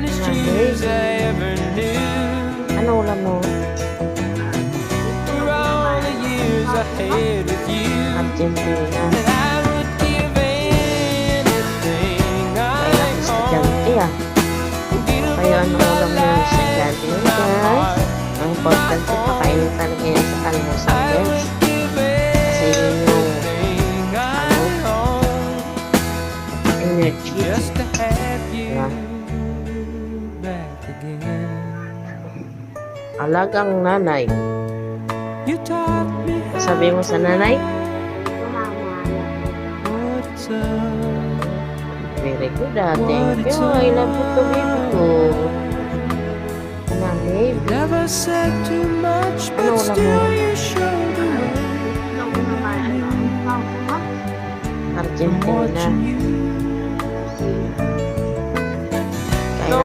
finest shoes I ever knew. Ano ulam mo? For all the years I had with you, Argentina. that I would give anything Kaya I estudyante own. ah. Kaya ano ulam mo yung estudyante yun guys? Ang importante pakainin talaga yan sa almusal guys. Kasi yun yung energy. Just to have you Diba? back again. Alagang nanay. You taught me Sabi mo sa nanay? what's up. Very good ah. Thank you. I love you too, baby ko. Na, babe. Never said too much, Ano but ulam still mo? you showed the way. I'm Argentina. watching you